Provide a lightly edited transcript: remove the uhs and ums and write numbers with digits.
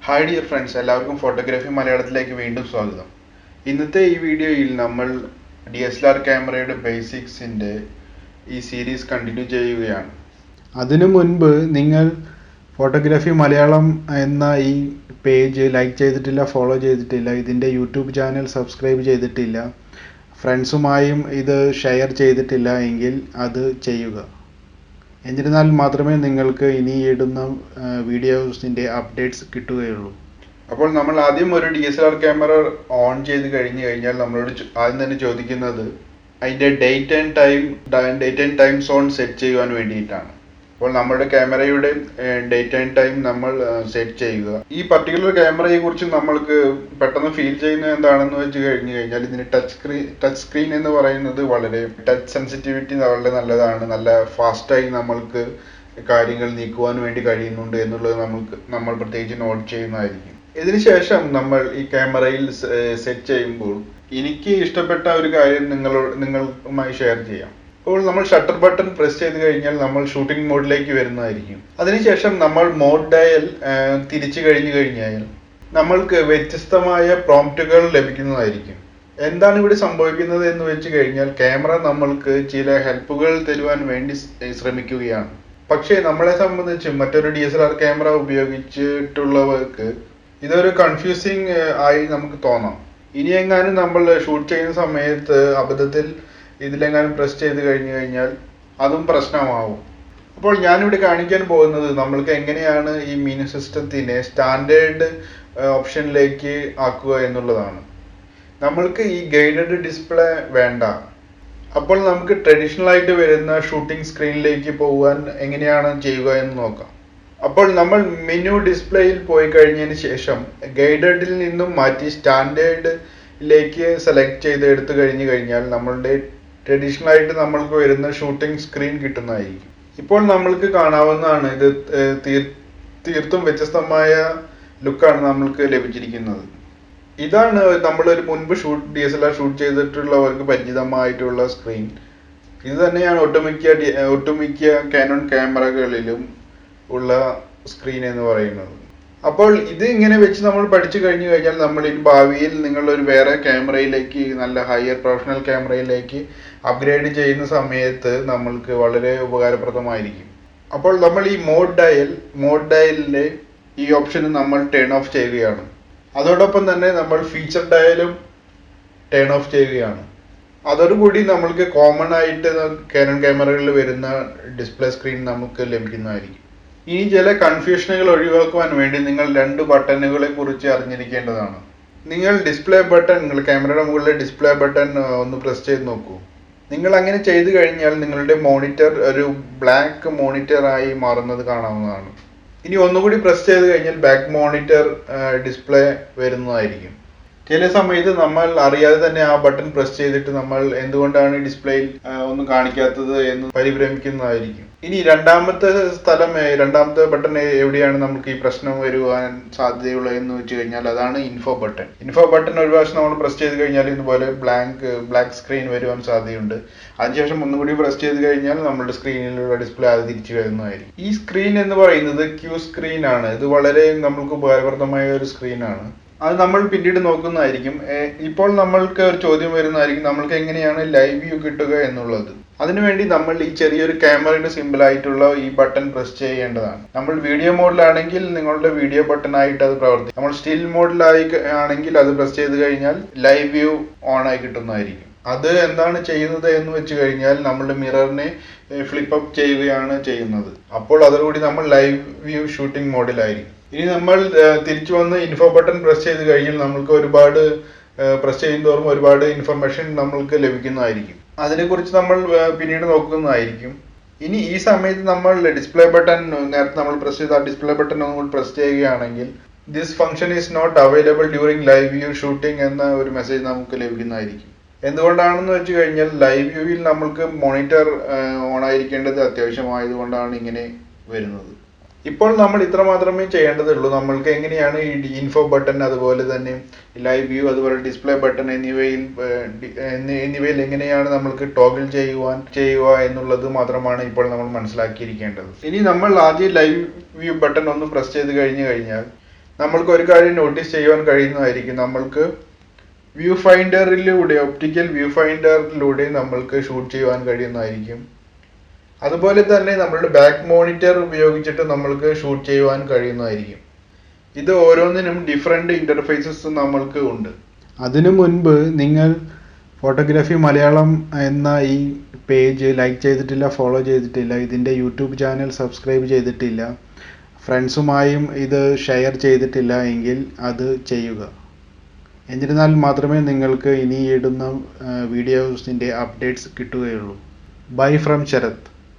Hi dear friends, എല്ലാവർക്കും photography മലയാളത്തിലേക്ക് വീണ്ടും സ്വാഗതം. ഇന്നത്തെ ഈ വീഡിയോയിൽ നമ്മൾ DSLR ക്യാമറയുടെ ബേസിക്സിൻ്റെ ഈ സീരീസ് കണ്ടിന്യൂ ചെയ്യുകയാണ്. അതിനു മുൻപ് നിങ്ങൾ ഫോട്ടോഗ്രാഫി മലയാളം എന്ന ഈ പേജ് ലൈക്ക് ചെയ്തിട്ടില്ല, ഫോളോ ചെയ്തിട്ടില്ല, ഇതിൻ്റെ യൂട്യൂബ് ചാനൽ സബ്സ്ക്രൈബ് ചെയ്തിട്ടില്ല, ഫ്രണ്ട്സുമായും ഇത് ഷെയർ ചെയ്തിട്ടില്ല എങ്കിൽ അത് ചെയ്യുക. എന്നിരുന്നാൽ മാത്രമേ നിങ്ങൾക്ക് ഇനി ഇടുന്ന വീഡിയോസിൻ്റെ അപ്ഡേറ്റ്സ് കിട്ടുകയുള്ളൂ. അപ്പോൾ നമ്മൾ ആദ്യം ഒരു DSLR ക്യാമറ ഓൺ ചെയ്ത് കഴിഞ്ഞാൽ നമ്മളോട് ആദ്യം തന്നെ ചോദിക്കുന്നത് അതിൻ്റെ date and time zone set ചെയ്യുവാൻ വേണ്ടിയിട്ടാണ്. അപ്പോൾ നമ്മുടെ ക്യാമറയുടെ ഡേറ്റ് ആൻഡ് ടൈം നമ്മൾ സെറ്റ് ചെയ്യുക. ഈ പർട്ടിക്കുലർ ക്യാമറയെ കുറിച്ച് നമ്മൾക്ക് പെട്ടെന്ന് ഫീൽ ചെയ്യുന്നത് എന്താണെന്ന് വെച്ച് കഴിഞ്ഞാൽ ഇതിന് ടച്ച് സ്ക്രീൻ എന്ന് പറയുന്നത് വളരെ ടച്ച് സെൻസിറ്റിവിറ്റി വളരെ നല്ലതാണ്. നല്ല ഫാസ്റ്റായി നമ്മൾക്ക് കാര്യങ്ങൾ നീക്കുവാൻ വേണ്ടി കഴിയുന്നുണ്ട് എന്നുള്ളത് നമ്മൾ പ്രത്യേകിച്ച് നോട്ട് ചെയ്യുന്നതായിരിക്കും. ഇതിനുശേഷം നമ്മൾ ഈ ക്യാമറയിൽ സെറ്റ് ചെയ്യുമ്പോൾ എനിക്ക് ഇഷ്ടപ്പെട്ട ഒരു കാര്യം നിങ്ങളുമായി ഷെയർ ചെയ്യാം. അപ്പോൾ നമ്മൾ ഷട്ടർ ബട്ടൺ പ്രസ് ചെയ്ത് കഴിഞ്ഞാൽ നമ്മൾ ഷൂട്ടിംഗ് മോഡിലേക്ക് വരുന്നതായിരിക്കും. അതിനുശേഷം നമ്മൾ മോഡ് ഡയൽ തിരിച്ചു കഴിഞ്ഞാൽ നമ്മൾക്ക് വ്യത്യസ്തമായ പ്രോംപ്റ്റുകൾ ലഭിക്കുന്നതായിരിക്കും. എന്താണ് ഇവിടെ സംഭവിക്കുന്നത് എന്ന് വെച്ച് കഴിഞ്ഞാൽ ക്യാമറ നമ്മൾക്ക് ചില ഹെൽപ്പുകൾ തരുവാൻ വേണ്ടി ശ്രമിക്കുകയാണ്. പക്ഷേ നമ്മളെ സംബന്ധിച്ച് മറ്റൊരു DSLR ക്യാമറ ഉപയോഗിച്ചിട്ടുള്ളവർക്ക് ഇതൊരു കൺഫ്യൂസിങ് ആയി നമുക്ക് തോന്നാം. ഇനി എങ്ങാനും നമ്മൾ ഷൂട്ട് ചെയ്യുന്ന സമയത്ത് അബദ്ധത്തിൽ ഇതിലെങ്ങാനും പ്രസ് ചെയ്ത് കഴിഞ്ഞാൽ അതും പ്രശ്നമാവും. അപ്പോൾ ഞാനിവിടെ കാണിക്കാൻ പോകുന്നത് നമ്മൾക്ക് എങ്ങനെയാണ് ഈ മെനു സിസ്റ്റത്തിനെ സ്റ്റാൻഡേർഡ് ഓപ്ഷനിലേക്ക് ആക്കുക എന്നുള്ളതാണ്. നമ്മൾക്ക് ഈ ഗൈഡഡ് ഡിസ്പ്ലേ വേണ്ട. അപ്പോൾ നമുക്ക് ട്രഡീഷണൽ ആയിട്ട് വരുന്ന ഷൂട്ടിംഗ് സ്ക്രീനിലേക്ക് പോകാൻ എങ്ങനെയാണ് ചെയ്യുക എന്ന് നോക്കാം. അപ്പോൾ നമ്മൾ മെനു ഡിസ്പ്ലേയിൽ പോയി കഴിഞ്ഞതിന് ശേഷം ഗൈഡഡിൽ നിന്നും മാറ്റി സ്റ്റാൻഡേർഡിലേക്ക് സെലക്ട് ചെയ്ത് എടുത്തു കഴിഞ്ഞാൽ നമ്മളുടെ ട്രഡീഷണൽ ആയിട്ട് നമ്മൾക്ക് വരുന്ന ഷൂട്ടിംഗ് സ്ക്രീൻ കിട്ടുന്നതായിരിക്കും. ഇപ്പോൾ നമ്മൾക്ക് കാണാവുന്നതാണ്, ഇത് തീർത്തും വ്യത്യസ്തമായ ലുക്കാണ് നമ്മൾക്ക് ലഭിച്ചിരിക്കുന്നത്. ഇതാണ് നമ്മളൊരു മുൻപ് DSLR ഷൂട്ട് ചെയ്തിട്ടുള്ളവർക്ക് പരിചിതമായിട്ടുള്ള സ്ക്രീൻ. ഇത് തന്നെയാണ് ഒട്ടുമിക്ക കാനോൺ ക്യാമറകളിലും ഉള്ള സ്ക്രീൻ എന്ന് പറയുന്നത്. അപ്പോൾ ഇത് ഇങ്ങനെ വെച്ച് നമ്മൾ പഠിച്ചു കഴിഞ്ഞാൽ നമ്മൾ ഈ ഭാവിയിൽ നിങ്ങളൊരു വേറെ ക്യാമറയിലേക്ക്, നല്ല ഹയർ പ്രൊഫഷണൽ ക്യാമറയിലേക്ക് അപ്ഗ്രേഡ് ചെയ്യുന്ന സമയത്ത് നമ്മൾക്ക് വളരെ ഉപകാരപ്രദമായിരിക്കും. അപ്പോൾ നമ്മൾ ഈ മോഡ് ഡയലിലെ ഈ ഓപ്ഷൻ നമ്മൾ ടേൺ ഓഫ് ചെയ്യുകയാണ്. അതോടൊപ്പം തന്നെ നമ്മൾ ഫീച്ചർ ഡയലും ടേൺ ഓഫ് ചെയ്യുകയാണ്. അതോടുകൂടി നമ്മൾക്ക് കോമൺ ആയിട്ട് കാനോൺ ക്യാമറകളിൽ വരുന്ന ഡിസ്പ്ലേ സ്ക്രീൻ നമുക്ക് ലഭിക്കുന്നതായിരിക്കും. ഇനി ചില കൺഫ്യൂഷനുകൾ ഒഴിവാക്കുവാൻ വേണ്ടി നിങ്ങൾ രണ്ട് ബട്ടണുകളെ കുറിച്ച് അറിഞ്ഞിരിക്കേണ്ടതാണ്. നിങ്ങൾ ക്യാമറയുടെ മുകളിലെ ഡിസ്പ്ലേ ബട്ടൺ ഒന്ന് പ്രസ് ചെയ്ത് നോക്കൂ. നിങ്ങൾ അങ്ങനെ ചെയ്തു കഴിഞ്ഞാൽ നിങ്ങളുടെ മോണിറ്റർ ഒരു ബ്ലാക്ക് മോണിറ്റർ ആയി മാറുന്നത് കാണാവുന്നതാണ്. ഇനി ഒന്നുകൂടി പ്രസ് ചെയ്ത് കഴിഞ്ഞാൽ ബാക്ക് മോണിറ്റർ ഡിസ്പ്ലേ വരുന്നതായിരിക്കും. ചില സമയത്ത് നമ്മൾ അറിയാതെ തന്നെ ആ ബട്ടൺ പ്രസ് ചെയ്തിട്ട് നമ്മൾ എന്തുകൊണ്ടാണ് ഡിസ്പ്ലേയിൽ ഒന്നും കാണിക്കാത്തത് എന്ന് പരിഭ്രമിക്കുന്നതായിരിക്കും. ഇനി രണ്ടാമത്തെ ബട്ടൺ എവിടെയാണ് നമുക്ക് ഈ പ്രശ്നം വരുവാൻ സാധ്യതയുള്ളത് എന്ന് വെച്ച് കഴിഞ്ഞാൽ അതാണ് ഇൻഫോ ബട്ടൺ. ഒരു പ്രാവശ്യം നമ്മൾ പ്രസ് ചെയ്ത് കഴിഞ്ഞാൽ ഇതുപോലെ ബ്ലാക്ക് സ്ക്രീൻ വരുവാൻ സാധ്യതയുണ്ട്. അതിനുശേഷം ഒന്നുകൂടി പ്രസ് ചെയ്ത് കഴിഞ്ഞാൽ നമ്മുടെ സ്ക്രീനിലുള്ള ഡിസ്പ്ലേ അത് തിരിച്ചു വരുന്നതായിരിക്കും. ഈ സ്ക്രീൻ എന്ന് പറയുന്നത് ക്യൂ സ്ക്രീൻ ആണ്. ഇത് വളരെ നമുക്ക് ഉപകാരപ്രദമായ ഒരു സ്ക്രീനാണ്. അത് നമ്മൾ പിന്നീട് നോക്കുന്നതായിരിക്കും. ഇപ്പോൾ നമ്മൾക്ക് ഒരു ചോദ്യം വരുന്നതായിരിക്കും, നമ്മൾക്ക് എങ്ങനെയാണ് ലൈവ് വ്യൂ കിട്ടുക എന്നുള്ളത്. അതിനുവേണ്ടി നമ്മൾ ഈ ചെറിയൊരു ക്യാമറയുടെ സിമ്പിൾ ആയിട്ടുള്ള ഈ ബട്ടൺ പ്രസ് ചെയ്യേണ്ടതാണ്. നമ്മൾ വീഡിയോ മോഡിലാണെങ്കിൽ നിങ്ങളുടെ വീഡിയോ ബട്ടൺ ആയിട്ട് അത് പ്രവർത്തിക്കും. നമ്മൾ സ്റ്റിൽ ആണെങ്കിൽ അത് പ്രസ് ചെയ്ത് കഴിഞ്ഞാൽ ലൈവ് വ്യൂ ഓൺ ആയി കിട്ടുന്നതായിരിക്കും. അത് എന്താണ് ചെയ്യുന്നത് എന്ന് വെച്ച് കഴിഞ്ഞാൽ നമ്മളുടെ മിററിനെ ഫ്ലിപ്പ് അപ്പ് ചെയ്യുകയാണ് ചെയ്യുന്നത്. അപ്പോൾ അതോടുകൂടി നമ്മൾ ലൈവ് വ്യൂ ഷൂട്ടിംഗ് മോഡിലായിരിക്കും. ഇനി നമ്മൾ തിരിച്ചു വന്ന് ഇൻഫോ ബട്ടൺ പ്രസ് ചെയ്ത് കഴിഞ്ഞാൽ നമ്മൾക്ക് പ്രസ് ചെയ്യുന്നതോറും ഒരുപാട് ഇൻഫർമേഷൻ നമ്മൾക്ക് ലഭിക്കുന്നതായിരിക്കും. അതിനെക്കുറിച്ച് നമ്മൾ പിന്നീട് നോക്കുന്നതായിരിക്കും. ഇനി ഈ സമയത്ത് നമ്മൾ ഡിസ്പ്ലേ ബട്ടൺ, നേരത്തെ നമ്മൾ പ്രസ് ചെയ്ത ഡിസ്പ്ലേ ബട്ടൺ നമ്മൾ പ്രസ് ചെയ്യുകയാണെങ്കിൽ this function is not available during live view shooting എന്ന ഒരു മെസ്സേജ് നമുക്ക് ലഭിക്കുന്നതായിരിക്കും. എന്തുകൊണ്ടാണെന്ന് വെച്ച് കഴിഞ്ഞാൽ ലൈവ് വ്യൂവിൽ നമ്മൾക്ക് മോണിറ്റർ ഓൺ ആയിരിക്കേണ്ടത് അത്യാവശ്യമായതുകൊണ്ടാണ് ഇങ്ങനെ വരുന്നത്. ഇപ്പോൾ നമ്മൾ ഇത്ര മാത്രമേ ചെയ്യേണ്ടതുള്ളൂ. നമ്മൾക്ക് എങ്ങനെയാണ് ഈ ഇൻഫോ ബട്ടൺ, അതുപോലെ തന്നെ ലൈവ് വ്യൂ, അതുപോലെ ഡിസ്പ്ലേ ബട്ടൺ എന്നിവയിൽ എങ്ങനെയാണ് നമ്മൾക്ക് ടോഗിൾ ചെയ്യുക എന്നുള്ളത് മാത്രമാണ് ഇപ്പോൾ നമ്മൾ മനസ്സിലാക്കിയിരിക്കേണ്ടത്. ഇനി നമ്മൾ ആദ്യം ലൈവ് വ്യൂ ബട്ടൺ ഒന്ന് പ്രസ് ചെയ്ത് കഴിഞ്ഞാൽ നമ്മൾക്ക് ഒരു കാര്യം നോട്ടീസ് ചെയ്യുവാൻ കഴിയുന്നതായിരിക്കും. നമ്മൾക്ക് വ്യൂ ഫൈൻഡറിലൂടെ, ഒപ്റ്റിക്കൽ വ്യൂ ഫൈൻഡറിലൂടെ നമ്മൾക്ക് ഷൂട്ട് ചെയ്യുവാൻ കഴിയുന്നതായിരിക്കും. അതുപോലെ തന്നെ നമ്മളുടെ ബാക്ക് മോണിറ്റർ ഉപയോഗിച്ചിട്ട് നമ്മൾക്ക് ഷൂട്ട് ചെയ്യുവാൻ കഴിയുന്നതായിരിക്കും. ഇത് ഓരോന്നിനും ഡിഫറെൻ്റ് ഇൻ്റർഫേസസ് നമ്മൾക്ക് ഉണ്ട്. അതിനു മുൻപ് നിങ്ങൾ ഫോട്ടോഗ്രാഫി മലയാളം എന്ന ഈ പേജ് ലൈക്ക് ചെയ്തിട്ടില്ല, ഫോളോ ചെയ്തിട്ടില്ല, ഇതിൻ്റെ യൂട്യൂബ് ചാനൽ സബ്സ്ക്രൈബ് ചെയ്തിട്ടില്ല, ഫ്രണ്ട്സുമായും ഇത് ഷെയർ ചെയ്തിട്ടില്ല എങ്കിൽ അത് ചെയ്യുക. എന്നിരുന്നാൽ മാത്രമേ നിങ്ങൾക്ക് ഇനി ഇടുന്ന വീഡിയോസിൻ്റെ അപ്ഡേറ്റ്സ് കിട്ടുകയുള്ളൂ. Bye from Sarath.